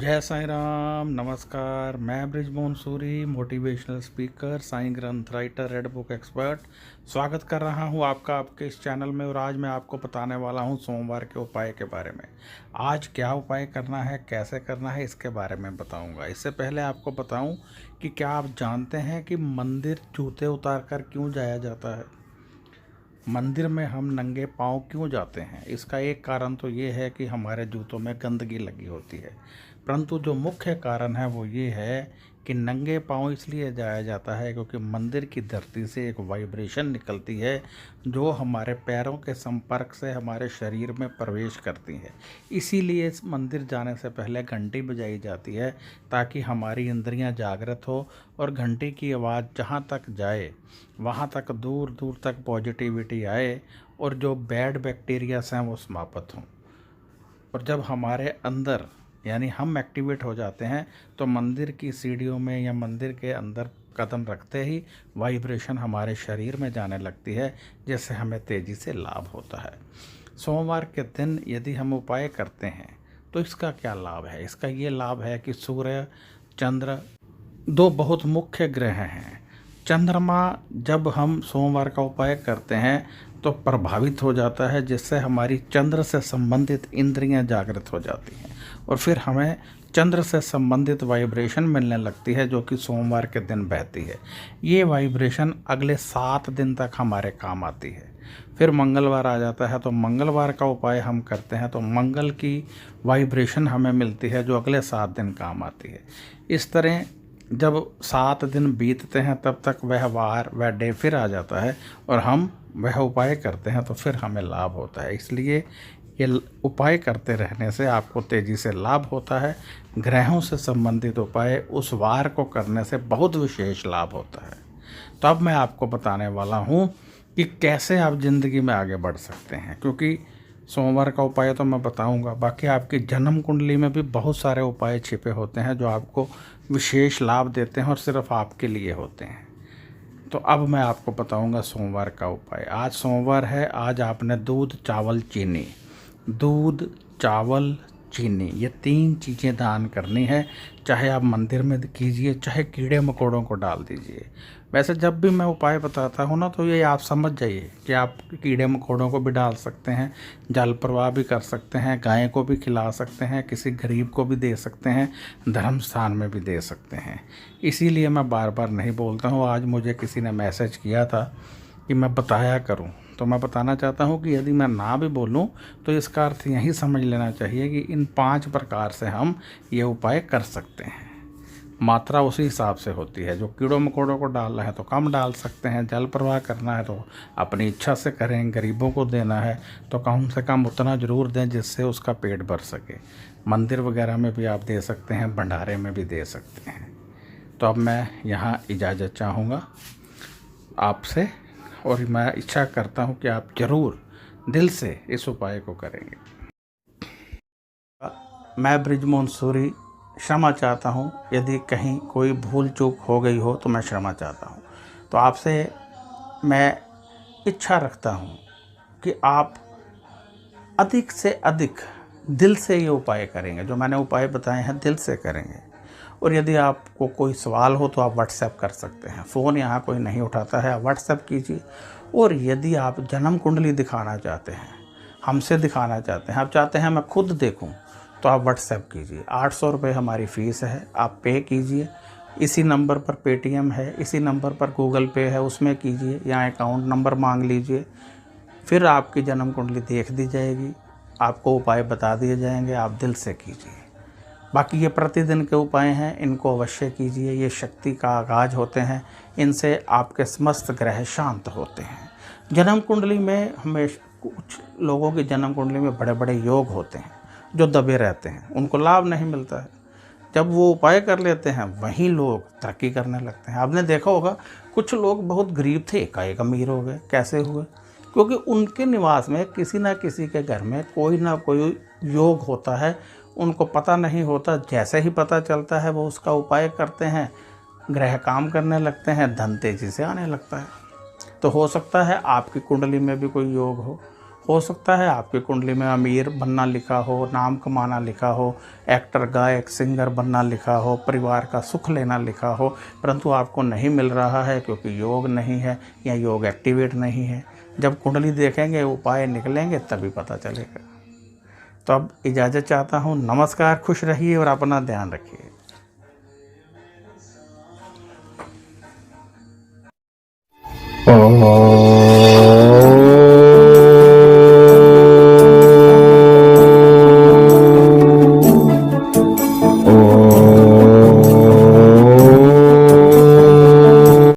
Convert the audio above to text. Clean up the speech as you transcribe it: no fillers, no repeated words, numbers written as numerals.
जय साईं राम। नमस्कार। मैं ब्रिजमोहन सूरी, मोटिवेशनल स्पीकर, साईं ग्रंथ राइटर, रेड बुक एक्सपर्ट, स्वागत कर रहा हूं आपका आपके इस चैनल में। और आज मैं आपको बताने वाला हूं सोमवार के उपाय के बारे में। आज क्या उपाय करना है, कैसे करना है, इसके बारे में बताऊंगा। इससे पहले आपको बताऊं कि क्या आप जानते हैं कि मंदिर जूते उतार कर क्यों जाया जाता है? मंदिर में हम नंगे पाँव क्यों जाते हैं? इसका एक कारण तो ये है कि हमारे जूतों में गंदगी लगी होती है, परंतु जो मुख्य कारण है वो ये है कि नंगे पाँव इसलिए जाया जाता है क्योंकि मंदिर की धरती से एक वाइब्रेशन निकलती है जो हमारे पैरों के संपर्क से हमारे शरीर में प्रवेश करती है। इसीलिए इस मंदिर जाने से पहले घंटी बजाई जाती है ताकि हमारी इंद्रियां जागृत हो और घंटी की आवाज़ जहाँ तक जाए वहाँ तक दूर दूर तक पॉजिटिविटी आए और जो बैड बैक्टीरियास हैं वो समाप्त हों। और जब हमारे अंदर यानी हम एक्टिवेट हो जाते हैं तो मंदिर की सीढ़ियों में या मंदिर के अंदर कदम रखते ही वाइब्रेशन हमारे शरीर में जाने लगती है, जिससे हमें तेज़ी से लाभ होता है। सोमवार के दिन यदि हम उपाय करते हैं तो इसका क्या लाभ है? इसका ये लाभ है कि सूर्य, चंद्र दो बहुत मुख्य ग्रह हैं। चंद्रमा जब हम सोमवार का उपाय करते हैं तो प्रभावित हो जाता है, जिससे हमारी चंद्र से संबंधित इंद्रियां जागृत हो जाती हैं और फिर हमें चंद्र से संबंधित वाइब्रेशन मिलने लगती है जो कि सोमवार के दिन बहती है। ये वाइब्रेशन अगले 7 दिन तक हमारे काम आती है। फिर मंगलवार आ जाता है तो मंगलवार का उपाय हम करते हैं तो मंगल की वाइब्रेशन हमें मिलती है जो अगले 7 दिन काम आती है। इस तरह जब 7 दिन बीतते हैं तब तक वह डे फिर आ जाता है और हम वह उपाय करते हैं तो फिर हमें लाभ होता है। इसलिए ये उपाय करते रहने से आपको तेज़ी से लाभ होता है। ग्रहों से संबंधित उपाय उस वार को करने से बहुत विशेष लाभ होता है। तो अब मैं आपको बताने वाला हूँ कि कैसे आप ज़िंदगी में आगे बढ़ सकते हैं, क्योंकि सोमवार का उपाय तो मैं बताऊंगा, बाकी आपकी जन्म कुंडली में भी बहुत सारे उपाय छिपे होते हैं जो आपको विशेष लाभ देते हैं और सिर्फ आपके लिए होते हैं। तो अब मैं आपको बताऊंगा सोमवार का उपाय। आज सोमवार है। आज आपने दूध, चावल, चीनी ये 3 चीज़ें दान करनी है। चाहे आप मंदिर में कीजिए, चाहे कीड़े मकोड़ों को डाल दीजिए। वैसे जब भी मैं उपाय बताता हूँ ना तो ये आप समझ जाइए कि आप कीड़े मकोड़ों को भी डाल सकते हैं, जल प्रवाह भी कर सकते हैं, गाय को भी खिला सकते हैं, किसी गरीब को भी दे सकते हैं, धर्म स्थान में भी दे सकते हैं। इसीलिए मैं बार बार नहीं बोलता हूँ। आज मुझे किसी ने मैसेज किया था कि मैं बताया करूँ, तो मैं बताना चाहता हूँ कि यदि मैं ना भी बोलूँ तो इसका अर्थ यही समझ लेना चाहिए कि इन 5 प्रकार से हम ये उपाय कर सकते हैं। मात्रा उसी हिसाब से होती है। जो कीड़ों मकोड़ों को डालना है तो कम डाल सकते हैं, जल प्रवाह करना है तो अपनी इच्छा से करें, गरीबों को देना है तो कम से कम उतना ज़रूर दें जिससे उसका पेट भर सके। मंदिर वगैरह में भी आप दे सकते हैं, भंडारे में भी दे सकते हैं। तो अब मैं यहाँ इजाज़त चाहूँगा आपसे और मैं इच्छा करता हूँ कि आप ज़रूर दिल से इस उपाय को करेंगे। मैं ब्रिजमोहन सूरी क्षमा चाहता हूँ यदि कहीं कोई भूल चूक हो गई हो तो मैं क्षमा चाहता हूँ। तो आपसे मैं इच्छा रखता हूँ कि आप अधिक से अधिक दिल से ये उपाय करेंगे। जो मैंने उपाय बताए हैं दिल से करेंगे। और यदि आपको कोई सवाल हो तो आप व्हाट्सएप कर सकते हैं। फ़ोन यहाँ कोई नहीं उठाता है, आप व्हाट्सएप कीजिए। और यदि आप जन्म कुंडली दिखाना चाहते हैं, हमसे दिखाना चाहते हैं, आप चाहते हैं मैं खुद देखूं, तो आप व्हाट्सएप कीजिए। 800 रुपये हमारी फ़ीस है, आप पे कीजिए। इसी नंबर पर पेटीएम है, इसी नंबर पर गूगल पे है, उसमें कीजिए या अकाउंट नंबर मांग लीजिए। फिर आपकी जन्म कुंडली देख दी जाएगी, आपको उपाय बता दिए जाएंगे, आप दिल से कीजिए। बाकी ये प्रतिदिन के उपाय हैं, इनको अवश्य कीजिए। ये शक्ति का आगाज होते हैं, इनसे आपके समस्त ग्रह शांत होते हैं। जन्म कुंडली में हमेशा कुछ लोगों की जन्म कुंडली में बड़े बड़े योग होते हैं जो दबे रहते हैं, उनको लाभ नहीं मिलता है। जब वो उपाय कर लेते हैं वहीं लोग तरक्की करने लगते हैं। आपने देखा होगा कुछ लोग बहुत गरीब थे, एकाएक अमीर हो गए। कैसे हुए? क्योंकि उनके निवास में किसी ना किसी के घर में कोई ना कोई योग होता है, उनको पता नहीं होता। जैसे ही पता चलता है वो उसका उपाय करते हैं, ग्रह काम करने लगते हैं, धन तेजी से आने लगता है। तो हो सकता है आपकी कुंडली में भी कोई योग हो सकता है आपकी कुंडली में अमीर बनना लिखा हो, नाम कमाना लिखा हो, एक्टर गायक सिंगर बनना लिखा हो, परिवार का सुख लेना लिखा हो, परंतु आपको नहीं मिल रहा है क्योंकि योग नहीं है या योग एक्टिवेट नहीं है। जब कुंडली देखेंगे, उपाय निकलेंगे, तभी पता चलेगा। तो अब इजाज़त चाहता हूँ। नमस्कार, खुश रहिए और अपना ध्यान रखिए। ओम